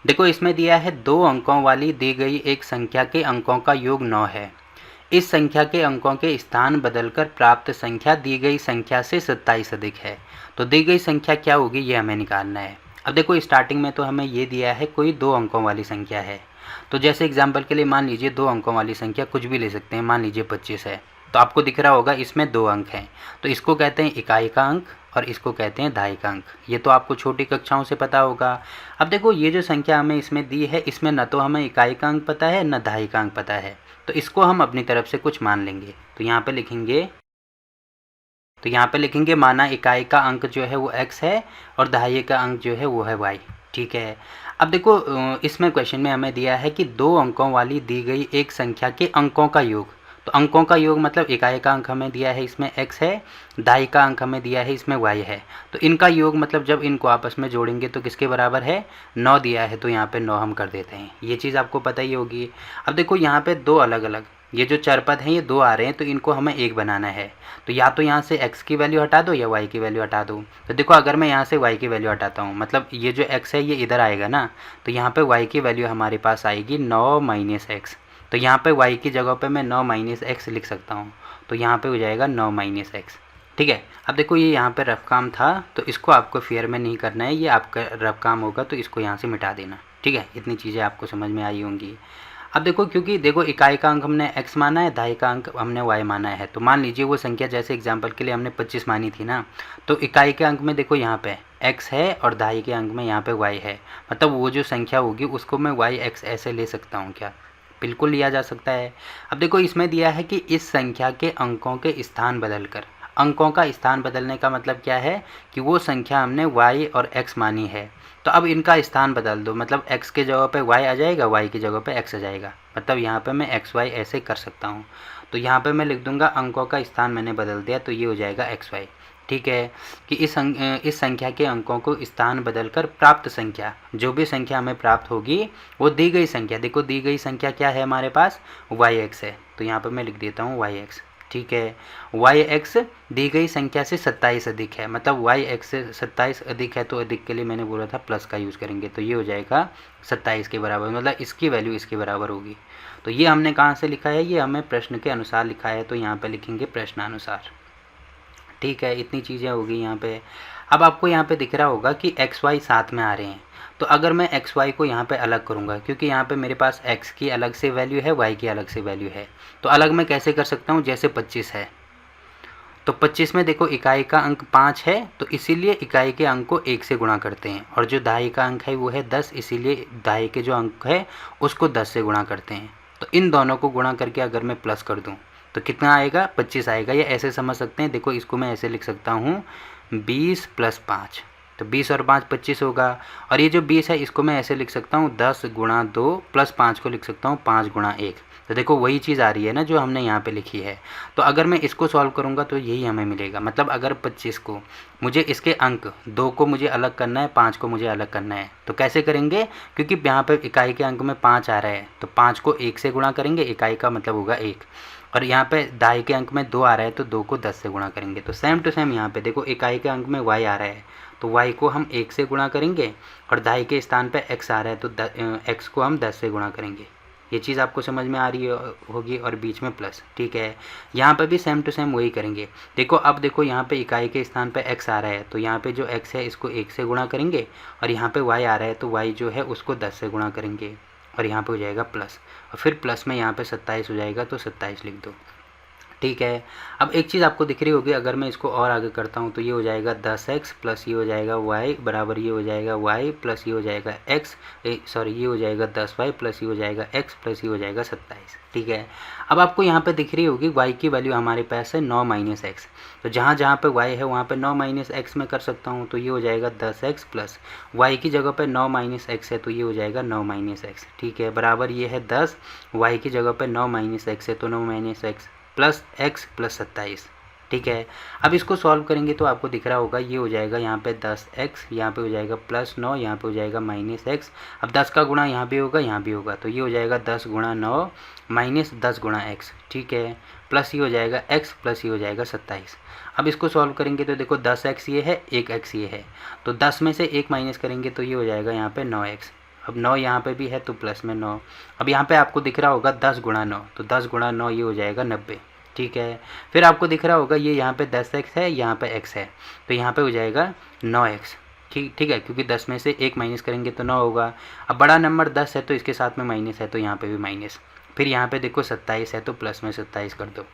देखो इसमें दिया है 2 अंकों वाली दी गई एक संख्या के अंकों का योग 9 है। इस संख्या के अंकों के स्थान बदलकर प्राप्त संख्या दी गई संख्या से 27 अधिक है। तो दी गई संख्या क्या होगी ये हमें निकालना है। अब देखो स्टार्टिंग में तो हमें ये दिया है कोई 2 अंकों वाली संख्या है। तो जैसे एग्जाम्पल के लिए मान लीजिए 2 अंकों वाली संख्या कुछ भी ले सकते हैं, मान लीजिए 25 है। तो आपको दिख रहा होगा इसमें 2 अंक हैं। तो इसको कहते हैं इकाई का अंक और इसको कहते हैं दहाई का अंक। ये तो आपको छोटी कक्षाओं से पता होगा। अब देखो ये जो संख्या हमें इसमें दी है, इसमें न तो हमें इकाई का अंक पता है न दहाई का अंक पता है। तो इसको हम अपनी तरफ से कुछ मान लेंगे। तो यहाँ पे लिखेंगे माना इकाई का अंक जो है वो x है और दहाई का अंक जो है वो है y। ठीक है। अब देखो इसमें क्वेश्चन में हमें दिया है कि 2 अंकों वाली दी गई एक संख्या के अंकों का योग। तो अंकों का योग मतलब इकाई का अंक हमें दिया है इसमें x है, दहाई का अंक हमें दिया है इसमें y है। तो इनका योग मतलब जब इनको आपस में जोड़ेंगे तो किसके बराबर है, 9 दिया है। तो यहाँ पे 9 हम कर देते हैं। ये चीज़ आपको पता ही होगी। अब देखो यहाँ पे 2 अलग अलग ये जो चर पद हैं ये 2 आ रहे हैं, तो इनको हमें एक बनाना है। तो या तो यहाँ से x की वैल्यू हटा दो या y की वैल्यू हटा दो। तो देखो अगर मैं यहाँ से y की वैल्यू हटाता हूँ मतलब ये जो x है ये इधर आएगा ना, तो यहाँ पे y की वैल्यू हमारे पास आएगी 9 माइनस x। तो यहाँ पे y की जगह पे मैं 9 माइनस x लिख सकता हूँ। तो यहाँ पे हो जाएगा 9 माइनस x। ठीक है। अब देखो ये यहाँ पे रफ काम था, तो इसको आपको फेयर में नहीं करना है, ये आपका रफ काम होगा, तो इसको यहाँ से मिटा देना। ठीक है, इतनी चीज़ें आपको समझ में आई होंगी। अब देखो क्योंकि देखो इकाई का अंक हमने x माना है, दहाई का अंक हमने y माना है। तो मान लीजिए वो संख्या जैसे एग्जांपल के लिए हमने 25 मानी थी ना, तो इकाई के अंक में देखो यहाँ पे x है और दहाई के अंक में यहाँ पे y है। मतलब वो जो संख्या होगी उसको मैं yx ऐसे ले सकता हूँ क्या, बिल्कुल लिया जा सकता है। अब देखो इसमें दिया है कि इस संख्या के अंकों के स्थान बदलकर, अंकों का स्थान बदलने का मतलब क्या है कि वो संख्या हमने y और x मानी है, तो अब इनका स्थान बदल दो। मतलब x के जगह पे y आ जाएगा, y की जगह पे x आ जाएगा। मतलब यहाँ पे मैं xy ऐसे कर सकता हूँ। तो यहाँ पे मैं लिख दूंगा अंकों का स्थान मैंने बदल दिया, तो ये हो जाएगा xy। ठीक है कि इस संख्या के अंकों को स्थान बदलकर प्राप्त संख्या, जो भी संख्या हमें प्राप्त होगी वो दी गई संख्या, देखो दी गई संख्या क्या है हमारे पास, yx है। तो यहाँ पर मैं लिख देता हूँ yx। ठीक है, yx दी गई संख्या से 27 अधिक है। मतलब yx से 27 अधिक है, तो अधिक के लिए मैंने बोला था प्लस का यूज़ करेंगे। तो ये हो जाएगा 27 के बराबर, मतलब इसकी वैल्यू इसके बराबर होगी। तो ये हमने कहाँ से लिखा है, ये हमें प्रश्न के अनुसार लिखा है। तो यहाँ पे लिखेंगे प्रश्नानुसार। ठीक है, इतनी चीज़ें होगी यहाँ पे। अब आपको यहाँ पे दिख रहा होगा कि एक्स वाई साथ में आ रहे हैं। तो अगर मैं एक्स वाई को यहाँ पे अलग करूँगा, क्योंकि यहाँ पे मेरे पास एक्स की अलग से वैल्यू है, वाई की अलग से वैल्यू है, तो अलग मैं कैसे कर सकता हूँ, जैसे 25 है तो 25 में देखो इकाई का अंक 5 है, तो इसीलिए इकाई के अंक को 1 से गुणा करते हैं। और जो दहाई का अंक है वो है 10, इसीलिए दहाई के जो अंक है उसको 10 से गुणा करते हैं। तो इन दोनों को गुणा करके अगर मैं प्लस कर दूँ तो कितना आएगा, 25 आएगा। या ऐसे समझ सकते हैं, देखो इसको मैं ऐसे लिख सकता हूँ 20 + 5, तो 20 और 5 25 होगा। और ये जो 20 है इसको मैं ऐसे लिख सकता हूँ 10 × 2 + 5 को लिख सकता हूँ 5 × 1। तो देखो वही चीज़ आ रही है ना जो हमने यहाँ पे लिखी है। तो अगर मैं इसको सॉल्व करूँगा तो यही हमें मिलेगा। मतलब अगर 25 को मुझे इसके अंक 2 को मुझे अलग करना है, 5 को मुझे अलग करना है, तो कैसे करेंगे, क्योंकि यहाँ पे इकाई के अंक में 5 आ रहा है, तो 5 को 1 से गुणा करेंगे, इकाई का मतलब होगा 1। और यहाँ पे दहाई के अंक में 2 आ रहा है, तो 2 को 10 से गुणा करेंगे। तो सेम टू सेम यहाँ पे देखो इकाई के अंक में y आ रहा है, तो y को हम 1 से गुणा करेंगे, और दहाई के स्थान पे x आ रहा है, तो x को हम 10 से गुणा करेंगे। ये चीज़ आपको समझ में आ रही होगी, और बीच में प्लस। ठीक है, यहाँ पे भी सेम टू सेम वही करेंगे। देखो अब देखो यहाँ पे इकाई के स्थान पे x आ रहा है, तो यहाँ पे जो x है इसको 1 से गुणा करेंगे, और यहाँ पे y आ रहा है तो y जो है उसको 10 से गुणा करेंगे, और यहाँ पे हो जाएगा प्लस, और फिर प्लस में यहाँ पे 27 हो जाएगा, तो 27 लिख दो। ठीक है, अब एक चीज़ आपको दिख रही होगी, अगर मैं इसको और आगे करता हूँ तो ये हो जाएगा 10x प्लस ये हो जाएगा y बराबर ये हो जाएगा y प्लस ये हो जाएगा x, सॉरी ये हो जाएगा 10y प्लस ये हो जाएगा x प्लस ये हो जाएगा 27। ठीक है, अब आपको यहाँ पे दिख रही होगी y की वैल्यू हमारे पास है 9 - x, तो जहाँ जहाँ पे y है वहाँ पे 9 - x में कर सकता हूँ, तो ये हो जाएगा 10x प्लस y की जगह पे 9 - x है, तो ये हो जाएगा 9 - x। ठीक है, बराबर ये है 10, y की जगह पे 9 - x है, तो 9 - x प्लस x प्लस 27। ठीक है, अब इसको सॉल्व करेंगे तो आपको दिख रहा होगा ये हो जाएगा यहाँ पे 10x, यहाँ पे हो जाएगा प्लस 9, यहाँ पे हो जाएगा -x। अब 10 का गुणा यहाँ भी होगा, यहाँ भी होगा, तो ये हो जाएगा 10 × 9 माइनस 10 × x। ठीक है, प्लस ये हो जाएगा x प्लस ये हो जाएगा 27। अब इसको सॉल्व करेंगे तो देखो 10x ये है, 1x ये है, तो 10 में से 1 माइनस करेंगे तो ये हो जाएगा यहाँ पे 9x। अब 9 यहाँ पे भी है तो प्लस में 9। अब यहाँ पे आपको दिख रहा होगा 10 गुणा 9, तो 10 गुणा 9 ये हो जाएगा 90, ठीक है। फिर आपको दिख रहा होगा ये यहाँ पे 10x है, यहाँ पे x है, तो यहाँ पे हो जाएगा 9x, ठीक है, क्योंकि 10 में से 1 माइनस करेंगे तो 9 होगा। अब बड़ा नंबर 10 है तो इसके साथ में माइनस है, तो यहाँ पे भी माइनस। फिर यहाँ पे देखो 27 है तो प्लस में 27 कर दो।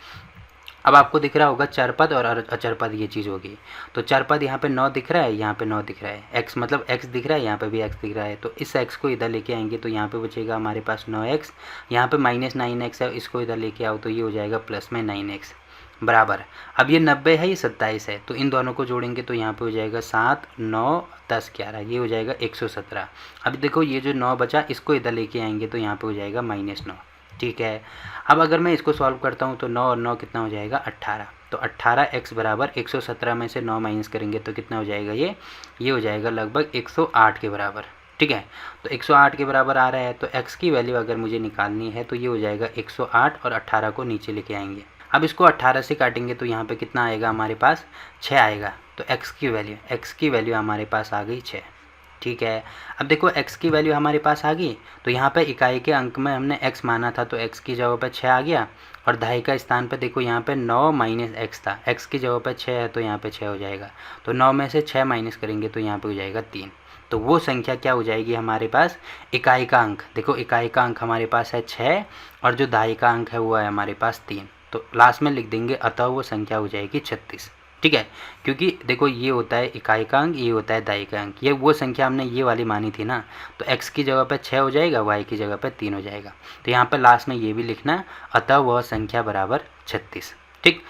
अब आपको दिख रहा होगा चरपद और अचरपद ये चीज़ होगी। तो चरपद यहाँ पे 9 दिख रहा है, यहाँ पे 9 दिख रहा है, x मतलब x दिख रहा है, यहाँ पे भी x दिख रहा है, तो इस x को इधर लेके आएंगे तो यहाँ पे बचेगा हमारे पास 9x, यहाँ पे माइनस 9x है, इसको इधर लेके आओ तो ये हो जाएगा प्लस में 9x बराबर। अब ये 90 है, ये 27 है, तो इन दोनों को जोड़ेंगे तो यहाँ पे हो जाएगा 7 9 10 11, ये हो जाएगा 117। अब देखो ये जो 9 बचा इसको इधर लेके आएंगे तो यहाँ पे हो जाएगा -9, ठीक है। अब अगर मैं इसको सॉल्व करता हूँ तो 9 और 9 कितना हो जाएगा 18, तो 18x बराबर 117 में से 9 माइनस करेंगे तो कितना हो जाएगा ये हो जाएगा लगभग 108 के बराबर, ठीक है। तो 108 के बराबर आ रहा है, तो x की वैल्यू अगर मुझे निकालनी है तो ये हो जाएगा 108 और 18 को नीचे लेके आएंगे। अब इसको 18 से काटेंगे तो यहाँ पे कितना आएगा हमारे पास 6 आएगा, तो x की वैल्यू हमारे पास आ गई 6, ठीक है। अब देखो x की वैल्यू हमारे पास आ गई, तो यहाँ पे इकाई के अंक में हमने x माना था तो x की जगह पे 6 आ गया, और दहाई का स्थान पे देखो यहाँ पे 9 माइनस x था, x की जगह पे 6 है तो यहाँ पे 6 हो जाएगा, तो 9 में से 6 माइनस करेंगे तो यहाँ पे हो जाएगा 3। तो वो संख्या क्या हो जाएगी हमारे पास, इकाई का अंक। देखो इकाई का अंक हमारे पास है 6 और जो दहाई का अंक है वो है हमारे पास 3, तो लास्ट में लिख देंगे, अतः वो संख्या हो जाएगी 36, ठीक है। क्योंकि देखो ये होता है इकाई का अंक, ये होता है दहाई का अंक, ये वो संख्या हमने ये वाली मानी थी ना, तो x की जगह पे 6 हो जाएगा, y की जगह पे 3 हो जाएगा, तो यहाँ पे लास्ट में ये भी लिखना, अतः वह संख्या बराबर 36, ठीक।